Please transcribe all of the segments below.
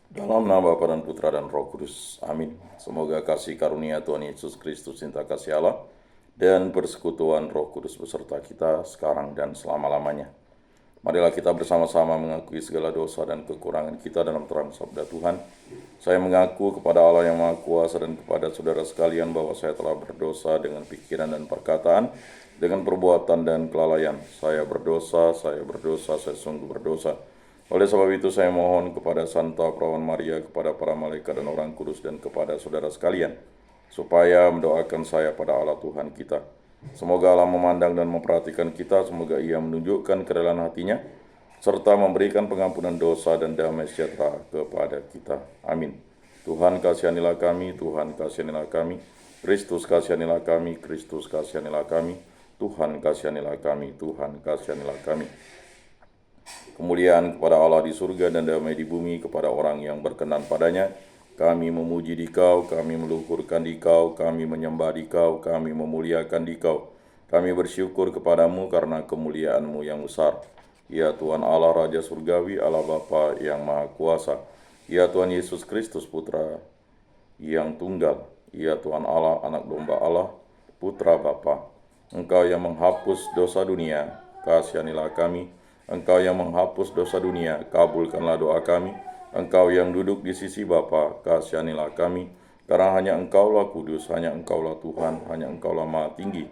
Dalam nama Bapa dan Putra dan Roh Kudus. Amin. Semoga kasih karunia Tuhan Yesus Kristus, cinta kasih Allah, dan persekutuan Roh Kudus beserta kita sekarang dan selama-lamanya. Marilah kita bersama-sama mengakui segala dosa dan kekurangan kita dalam terang sabda Tuhan. Saya mengaku kepada Allah yang Maha Kuasa dan kepada saudara sekalian bahwa saya telah berdosa dengan pikiran dan perkataan, dengan perbuatan dan kelalaian. Saya berdosa, saya sungguh berdosa. Oleh sebab itu saya mohon kepada Santa Perawan Maria, kepada para malaikat dan orang kudus, dan kepada saudara sekalian, supaya mendoakan saya pada Allah Tuhan kita. Semoga Allah memandang dan memperhatikan kita, semoga Ia menunjukkan kerelaan hatinya, serta memberikan pengampunan dosa dan damai sejahtera kepada kita. Amin. Tuhan kasihanilah kami, Tuhan kasihanilah kami, Kristus kasihanilah kami, Kristus kasihanilah kami, Tuhan kasihanilah kami, Tuhan kasihanilah kami. Kemuliaan kepada Allah di surga dan damai di bumi kepada orang yang berkenan padanya. Kami memuji di Kau, kami meluhurkan di Kau, kami menyembah di Kau, kami memuliakan di Kau. Kami bersyukur kepadamu karena kemuliaan-Mu yang besar. Ya Tuhan Allah Raja Surgawi, Allah Bapa yang Maha Kuasa. Ya Tuhan Yesus Kristus Putra yang tunggal. Ya Tuhan Allah, Anak Domba Allah, Putra Bapa. Engkau yang menghapus dosa dunia, kasihanilah kami. Engkau yang menghapus dosa dunia, kabulkanlah doa kami. Engkau yang duduk di sisi Bapa, kasihanilah kami. Karena hanya Engkaulah kudus, hanya Engkaulah Tuhan, hanya Engkaulah Maha Tinggi.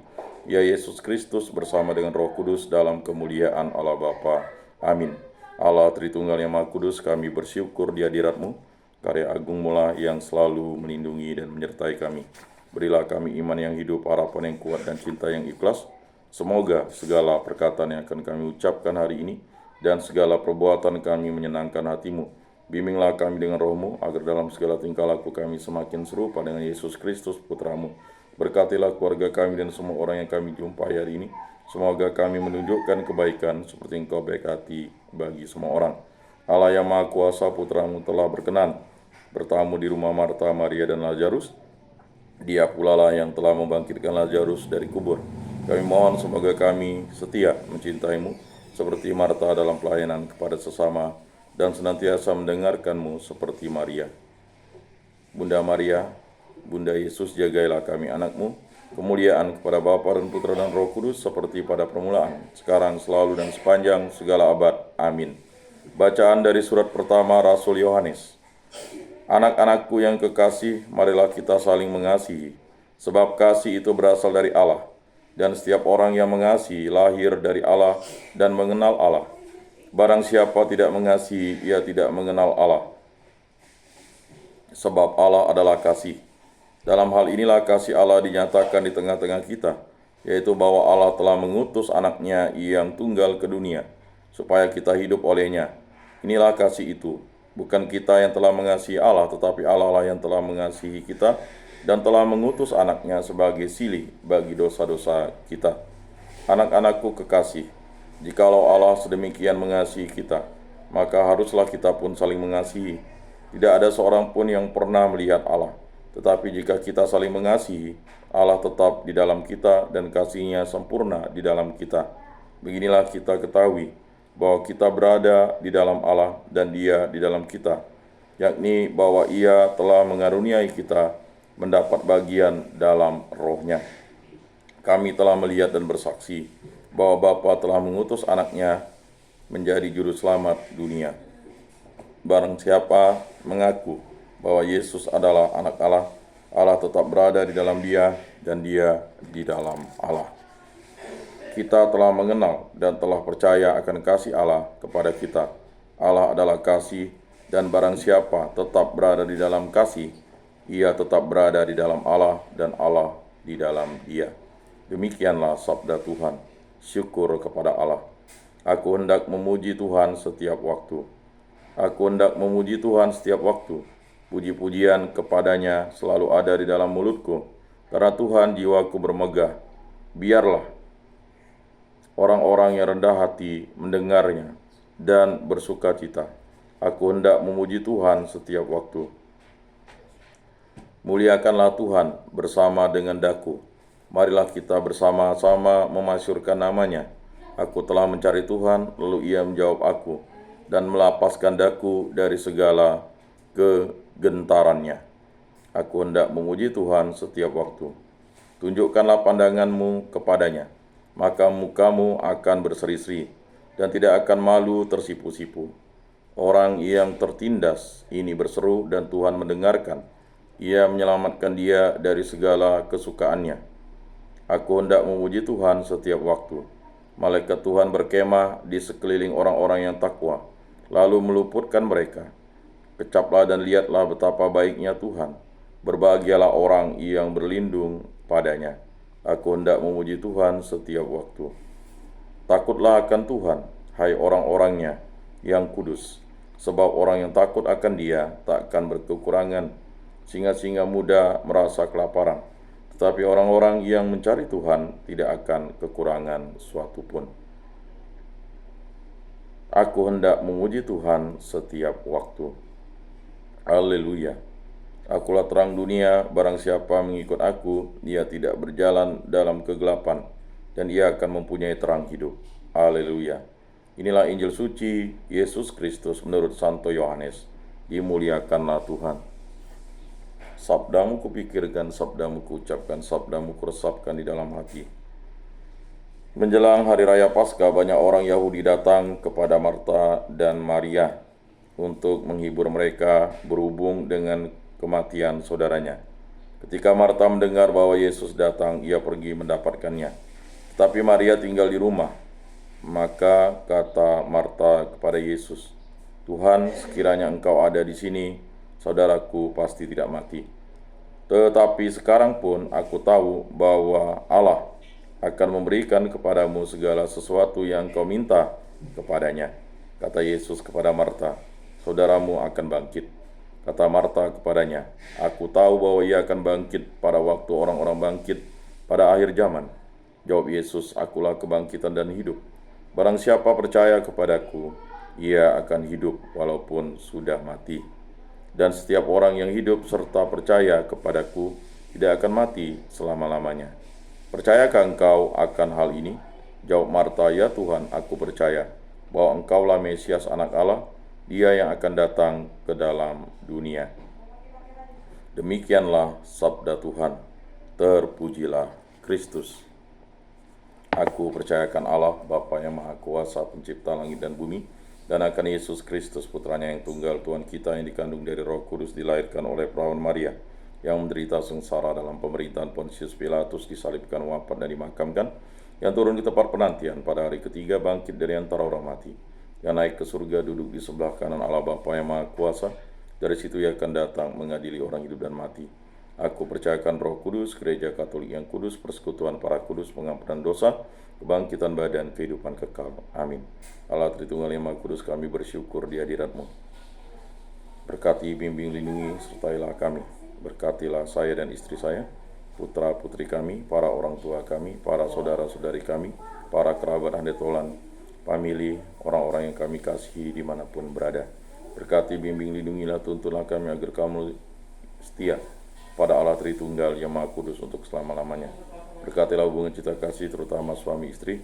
Ya Yesus Kristus bersama dengan Roh Kudus dalam kemuliaan Allah Bapa. Amin. Allah Tritunggal yang Maha Kudus, kami bersyukur di hadirat-Mu. Karya agung-Mu lah yang selalu melindungi dan menyertai kami. Berilah kami iman yang hidup, harapan yang kuat, dan cinta yang ikhlas. Semoga segala perkataan yang akan kami ucapkan hari ini dan segala perbuatan kami menyenangkan hati-Mu. Bimbinglah kami dengan Roh-Mu, agar dalam segala tingkah laku kami semakin serupa dengan Yesus Kristus Putra-Mu. Berkatilah keluarga kami dan semua orang yang kami jumpai hari ini. Semoga kami menunjukkan kebaikan seperti Engkau baik hati bagi semua orang. Allah yang Maha Kuasa, Putra-Mu telah berkenan bertamu di rumah Marta, Maria, dan Lazarus. Dia pula lah yang telah membangkitkan Lazarus dari kubur. Kami mohon semoga kami setia mencintai-Mu seperti Marta dalam pelayanan kepada sesama, dan senantiasa mendengarkan-Mu seperti Maria. Bunda Maria, Bunda Yesus, jagailah kami anak-Mu. Kemuliaan kepada Bapa dan Putra dan Roh Kudus seperti pada permulaan, sekarang, selalu, dan sepanjang segala abad. Amin. Bacaan dari surat pertama Rasul Yohanes. Anak-anakku yang kekasih, marilah kita saling mengasihi, sebab kasih itu berasal dari Allah, dan setiap orang yang mengasihi lahir dari Allah dan mengenal Allah. Barang siapa tidak mengasihi, ia tidak mengenal Allah, sebab Allah adalah kasih. Dalam hal inilah kasih Allah dinyatakan di tengah-tengah kita, yaitu bahwa Allah telah mengutus anaknya yang tunggal ke dunia, supaya kita hidup olehnya. Inilah kasih itu, bukan kita yang telah mengasihi Allah, tetapi Allah lah yang telah mengasihi kita dan telah mengutus anaknya sebagai silih bagi dosa-dosa kita. Anak-anakku kekasih, jikalau Allah sedemikian mengasihi kita, maka haruslah kita pun saling mengasihi. Tidak ada seorang pun yang pernah melihat Allah, tetapi jika kita saling mengasihi, Allah tetap di dalam kita dan kasih-Nya sempurna di dalam kita. Beginilah kita ketahui bahwa kita berada di dalam Allah dan Dia di dalam kita, yakni bahwa Ia telah mengaruniai kita mendapat bagian dalam Roh-Nya. Kami telah melihat dan bersaksi bahwa Bapa telah mengutus anaknya menjadi juru selamat dunia. Barang siapa mengaku bahwa Yesus adalah anak Allah, Allah tetap berada di dalam Dia dan Dia di dalam Allah. Kita telah mengenal dan telah percaya akan kasih Allah kepada kita. Allah adalah kasih, dan barang siapa tetap berada di dalam kasih, ia tetap berada di dalam Allah dan Allah di dalam Dia. Demikianlah sabda Tuhan. Syukur kepada Allah. Aku hendak memuji Tuhan setiap waktu. Aku hendak memuji Tuhan setiap waktu. Puji-pujian kepadanya selalu ada di dalam mulutku. Karena Tuhan jiwaku bermegah. Biarlah orang-orang yang rendah hati mendengarnya dan bersuka cita. Aku hendak memuji Tuhan setiap waktu. Muliakanlah Tuhan bersama dengan daku. Marilah kita bersama-sama memasyurkan namanya. Aku telah mencari Tuhan, lalu Ia menjawab aku, dan melapaskan daku dari segala kegentarannya. Aku hendak memuji Tuhan setiap waktu. Tunjukkanlah pandanganmu kepadanya, maka mukamu akan berseri-seri dan tidak akan malu tersipu-sipu. Orang yang tertindas ini berseru dan Tuhan mendengarkan. Ia menyelamatkan dia dari segala kesukaannya. Aku hendak memuji Tuhan setiap waktu. Malaikat Tuhan berkemah di sekeliling orang-orang yang takwa, lalu meluputkan mereka. Kecaplah dan lihatlah betapa baiknya Tuhan. Berbahagialah orang yang berlindung padanya. Aku hendak memuji Tuhan setiap waktu. Takutlah akan Tuhan, hai orang-orangnya yang kudus. Sebab orang yang takut akan Dia takkan berkekurangan. Singa-singa muda merasa kelaparan, tetapi orang-orang yang mencari Tuhan tidak akan kekurangan suatu pun. Aku hendak memuji Tuhan setiap waktu. Haleluya. Akulah terang dunia, barang siapa mengikut aku, ia tidak berjalan dalam kegelapan, dan ia akan mempunyai terang hidup. Haleluya. Inilah Injil suci Yesus Kristus menurut Santo Yohanes. Dimuliakanlah Tuhan. Sabdamu kupikirkan, sabdamu kuucapkan, sabdamu kuresapkan di dalam hati. Menjelang hari raya Paskah, banyak orang Yahudi datang kepada Marta dan Maria untuk menghibur mereka berhubung dengan kematian saudaranya. Ketika Marta mendengar bahwa Yesus datang, ia pergi mendapatkannya. Tetapi Maria tinggal di rumah. Maka kata Marta kepada Yesus, "Tuhan, sekiranya Engkau ada di sini, saudaraku pasti tidak mati. Tetapi sekarang pun aku tahu bahwa Allah akan memberikan kepadamu segala sesuatu yang kau minta kepadanya." Kata Yesus kepada Marta, "Saudaramu akan bangkit." Kata Marta kepadanya, "Aku tahu bahwa ia akan bangkit pada waktu orang-orang bangkit pada akhir zaman." Jawab Yesus, "Akulah kebangkitan dan hidup. Barang siapa percaya kepadaku, ia akan hidup walaupun sudah mati. Dan setiap orang yang hidup serta percaya kepadaku tidak akan mati selama-lamanya." "Percayakah engkau akan hal ini?" Jawab Marta, "Ya Tuhan, aku percaya bahwa Engkaulah Mesias Anak Allah, Dia yang akan datang ke dalam dunia." Demikianlah sabda Tuhan. Terpujilah Kristus. Aku percayakan Allah, Bapa yang Maha Kuasa, pencipta langit dan bumi, dan akan Yesus Kristus, putranya yang tunggal, Tuhan kita yang dikandung dari Roh Kudus, dilahirkan oleh perawan Maria, yang menderita sengsara dalam pemerintahan Pontius Pilatus, disalibkan, wafat dan dimakamkan, yang turun di tempat penantian, pada hari ketiga bangkit dari antara orang mati, yang naik ke surga, duduk di sebelah kanan Allah Bapa yang Maha Kuasa. Dari situ ia akan datang mengadili orang hidup dan mati. Aku percayakan Roh Kudus, Gereja Katolik yang kudus, persekutuan para kudus, pengampunan dosa, kebangkitan badan, kehidupan kekal. Amin. Allah Tritunggal yang Maha Kudus, kami bersyukur di hadirat-Mu. Berkati, bimbing, lindungi, sertailah kami. Berkatilah saya dan istri saya, putra-putri kami, para orang tua kami, para saudara-saudari kami, para kerabat handetolan, famili, orang-orang yang kami kasihi dimanapun berada. Berkati, bimbing, lindungilah, tuntunlah kami agar kamu setia pada Allah Tritunggal yang Maha Kudus untuk selama-lamanya. Berkatilah hubungan cinta kasih terutama suami istri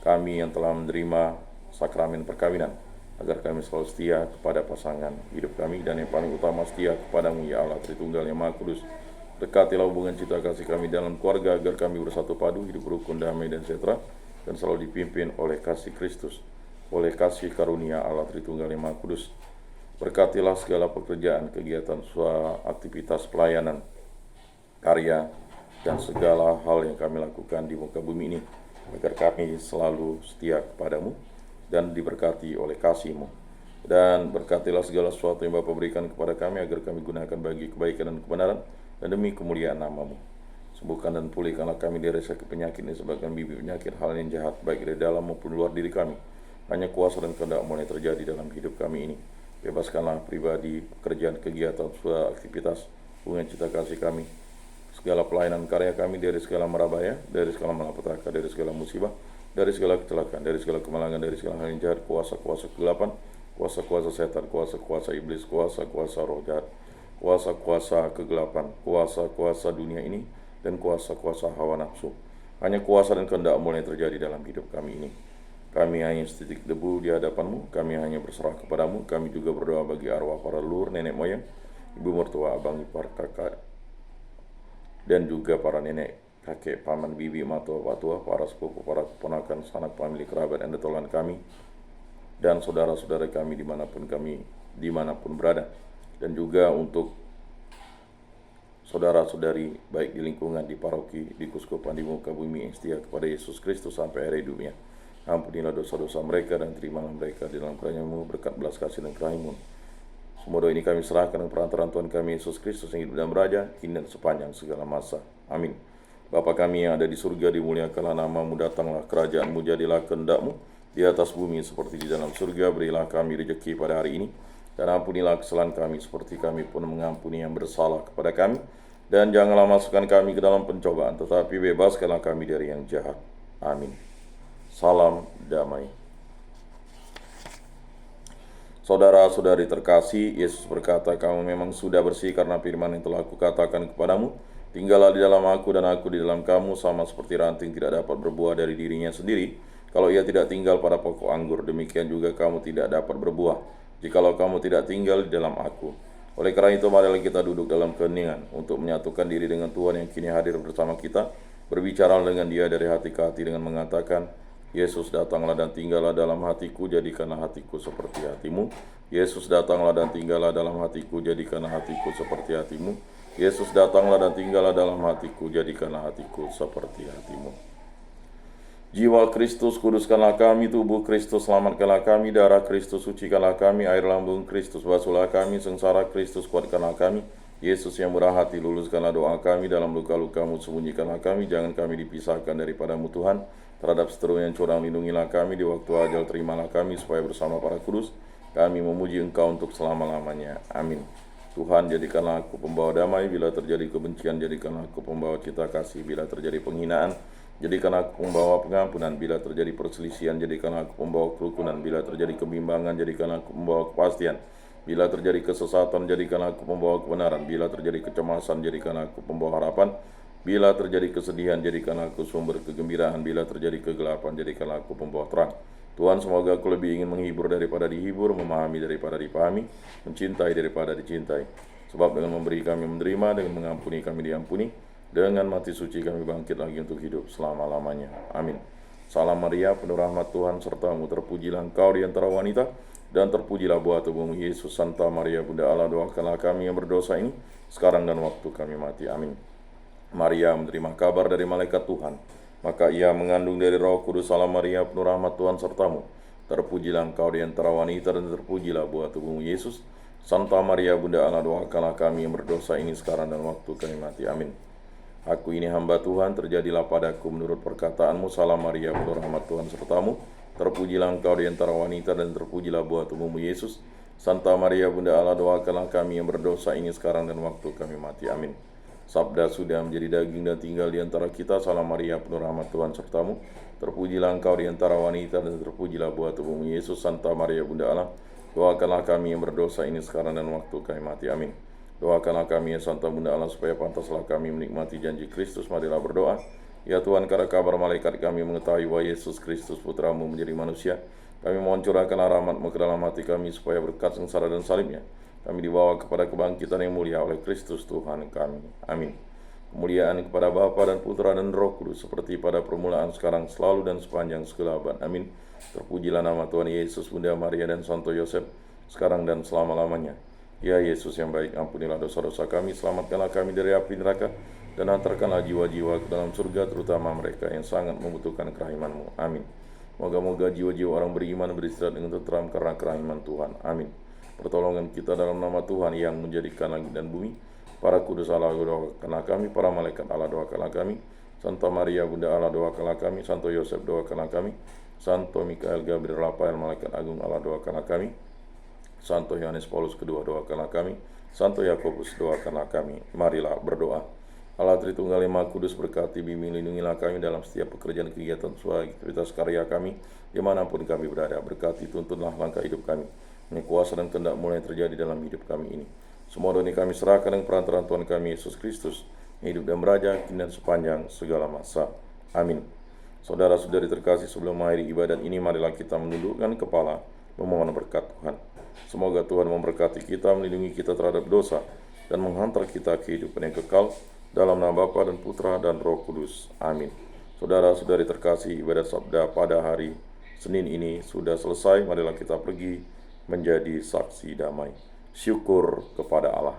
kami yang telah menerima sakramen perkawinan, agar kami selalu setia kepada pasangan hidup kami, dan yang paling utama setia kepadamu ya Allah Tritunggal yang Maha Kudus. Berkatilah hubungan cinta kasih kami dalam keluarga, agar kami bersatu padu, hidup rukun, damai dan sejahtera, dan selalu dipimpin oleh kasih Kristus, oleh kasih karunia Allah Tritunggal yang Maha Kudus. Berkatilah segala pekerjaan, kegiatan, aktivitas pelayanan, karya, dan segala hal yang kami lakukan di muka bumi ini, agar kami selalu setia kepadamu dan diberkati oleh kasih-Mu. Dan berkatilah segala sesuatu yang Bapa berikan kepada kami, agar kami gunakan bagi kebaikan dan kebenaran, dan demi kemuliaan nama-Mu. Sembuhkan dan pulihkanlah kami dari sakit penyakit ini, sebagian bibit penyakit, hal yang jahat, baik dari dalam maupun luar diri kami. Hanya kuasa dan kehendak mulai terjadi dalam hidup kami ini. Bebaskanlah pribadi, pekerjaan, kegiatan, aktivitas, hubungan cinta kasih kami, segala pelayanan karya kami, dari segala merabaya, dari segala malapetaka, dari segala musibah, dari segala kecelakaan, dari segala kemalangan, dari segala hal yang jahat, kuasa-kuasa kegelapan, kuasa-kuasa setan, kuasa-kuasa iblis, kuasa-kuasa roh jahat, kuasa-kuasa kegelapan, kuasa-kuasa dunia ini, dan kuasa-kuasa hawa nafsu. Hanya kuasa dan kehendak mulai terjadi dalam hidup kami ini. Kami hanya setitik debu di hadapan-Mu, kami hanya berserah kepadamu. Kami juga berdoa bagi arwah para leluhur, nenek moyang, ibu mertua, abang ipar, kakak, dan juga para nenek, kakek, paman, bibi, matua, patua, para sepupu, para keponakan, sanak famili, kerabat, dan detolan kami, dan saudara-saudara kami dimanapun berada. Dan juga untuk saudara-saudari baik di lingkungan, di paroki, di kuskupan, di muka bumi yang setia kepada Yesus Kristus sampai akhir hidupnya. Ampunilah dosa-dosa mereka dan terimalah mereka di dalam kerajaan-Mu berkat belas kasih dan kerahiman. Semua doa ini kami serahkan dengan perantaraan Tuhan kami Yesus Kristus yang hidup dan beraja kini dan sepanjang segala masa. Amin. Bapa kami yang ada di surga, dimuliakanlah nama-Mu, datanglah kerajaan-Mu, jadilah kehendak-Mu di atas bumi seperti di dalam surga. Berilah kami rezeki pada hari ini, dan ampunilah kesalahan kami seperti kami pun mengampuni yang bersalah kepada kami. Dan janganlah masukkan kami ke dalam pencobaan, tetapi bebaskanlah kami dari yang jahat. Amin. Salam damai. Saudara-saudari terkasih, Yesus berkata, kamu memang sudah bersih karena firman yang telah aku katakan kepadamu. Tinggallah di dalam aku dan aku di dalam kamu, sama seperti ranting tidak dapat berbuah dari dirinya sendiri kalau ia tidak tinggal pada pokok anggur. Demikian juga kamu tidak dapat berbuah jikalau kamu tidak tinggal di dalam aku. Oleh karena itu, marilah kita duduk dalam keheningan untuk menyatukan diri dengan Tuhan yang kini hadir bersama kita. Berbicara dengan Dia dari hati ke hati dengan mengatakan, Yesus datanglah dan tinggallah dalam hatiku, jadikanlah hatiku seperti hatimu. Yesus datanglah dan tinggallah dalam hatiku, jadikanlah hatiku seperti hatimu. Yesus datanglah dan tinggallah dalam hatiku, jadikanlah hatiku seperti hatimu. Jiwa Kristus, kuduskanlah kami. Tubuh Kristus, selamatkanlah kami. Darah Kristus, sucikanlah kami. Air lambung Kristus, basuhlah kami. Sengsara Kristus, kuatkanlah kami. Yesus yang murah hati, luluskanlah doa kami. Dalam luka-luka-Mu, sembunyikanlah kami. Jangan kami dipisahkan daripada-Mu Tuhan. Terhadap seteru yang curang, lindungilah kami. Di waktu ajal, terimalah kami, supaya bersama para kudus kami memuji Engkau untuk selama-lamanya. Amin. Tuhan, jadikanlah aku pembawa damai. Bila terjadi kebencian, jadikanlah aku pembawa cita kasih. Bila terjadi penghinaan, jadikanlah aku pembawa pengampunan. Bila terjadi perselisihan, jadikanlah aku pembawa kerukunan. Bila terjadi kebimbangan, jadikanlah aku pembawa kepastian. Bila terjadi kesesatan, jadikanlah aku pembawa kebenaran. Bila terjadi kecemasan, jadikanlah aku pembawa harapan. Bila terjadi kesedihan, jadikanlah aku sumber kegembiraan. Bila terjadi kegelapan, jadikanlah aku pembawa terang. Tuhan, semoga aku lebih ingin menghibur daripada dihibur, memahami daripada dipahami, mencintai daripada dicintai. Sebab dengan memberi kami menerima, dengan mengampuni kami diampuni, dengan mati suci kami bangkit lagi untuk hidup selama-lamanya. Amin. Salam Maria, penuh rahmat Tuhan sertamu, terpujilah engkau di antara wanita, dan terpujilah buah tubuhmu Yesus. Santa Maria, Bunda Allah, doakanlah kami yang berdosa ini, sekarang dan waktu kami mati. Amin. Maria menerima kabar dari malaikat Tuhan, maka ia mengandung dari Roh Kudus. Salam Maria, penuh rahmat Tuhan sertamu, terpujilah engkau di antara wanita, dan terpujilah buah tubuhmu Yesus. Santa Maria, Bunda Allah, doakanlah kami yang berdosa ini, sekarang dan waktu kami mati. Amin. Aku ini hamba Tuhan, terjadilah padaku menurut perkataanmu. Salam Maria, penuh rahmat Tuhan sertamu, terpujilah engkau di antara wanita, dan terpujilah buah tubuhmu Yesus. Santa Maria, Bunda Allah, doakanlah kami yang berdosa ini, sekarang dan waktu kami mati. Amin. Sabda sudah menjadi daging dan tinggal di antara kita. Salam Maria, penuh rahmat Tuhan sertamu, terpujilah engkau di antara wanita, dan terpujilah buah tubuhmu Yesus. Santa Maria, Bunda Allah, doakanlah kami yang berdosa ini, sekarang dan waktu kami mati. Amin. Doakanlah kami ya Santa Bunda Allah, supaya pantaslah kami menikmati janji Kristus. Marilah berdoa. Ya Tuhan, karena kabar malaikat kami mengetahui bahwa Yesus Kristus Putramu menjadi manusia, kami mohon curahkanlah rahmat-Mu ke dalam hati kami, supaya berkat sengsara dan salibnya kami dibawa kepada kebangkitan yang mulia oleh Kristus Tuhan kami. Amin. Kemuliaan kepada Bapa dan Putra dan Roh Kudus, seperti pada permulaan, sekarang, selalu, dan sepanjang segala abad. Amin. Terpujilah nama Tuhan Yesus, Bunda Maria, dan Santo Yosef, sekarang dan selama-lamanya. Ya Yesus yang baik, ampunilah dosa-dosa kami, selamatkanlah kami dari api neraka, dan hantarkanlah jiwa-jiwa ke dalam surga, terutama mereka yang sangat membutuhkan kerahiman-Mu. Amin. Moga-moga jiwa-jiwa orang beriman beristirahat dengan tenteram karena kerahiman Tuhan. Amin. Pertolongan kita dalam nama Tuhan yang menjadikan langit dan bumi. Para kudus Allah, doakanlah kami. Para malaikat Allah, doakanlah kami. Santa Maria, Bunda Allah, doakanlah kami. Santo Yosef, doakanlah kami. Santo Mikael, Gabriel, Rafael, malaikat agung Allah, doakanlah kami. Santo Yohanes Paulus kedua, doakanlah kami. Santo Yakobus, doakanlah kami. Marilah berdoa. Allah Tritunggal yang Maha Kudus, berkati, bimbing, lindungilah kami dalam setiap pekerjaan, kegiatan, usaha, aktivitas, karya kami, dimanapun kami berada. Berkati, tuntunlah langkah hidup kami. Ini kuasa dan kehendak mulai terjadi dalam hidup kami ini. Semua doa ini kami serahkan dengan perantaraan Tuhan kami Yesus Kristus, yang hidup dan beraja kini dan sepanjang segala masa. Amin. Saudara-saudari terkasih, sebelum mengakhiri ibadat ini, marilah kita menundukkan kepala, memohon berkat Tuhan. Semoga Tuhan memberkati kita, melindungi kita terhadap dosa, dan menghantar kita ke kehidupan yang kekal, dalam nama Bapa dan Putra dan Roh Kudus. Amin. Saudara-saudari terkasih, ibadat sabda pada hari Senin ini sudah selesai. Marilah kita pergi menjadi saksi damai. Syukur kepada Allah.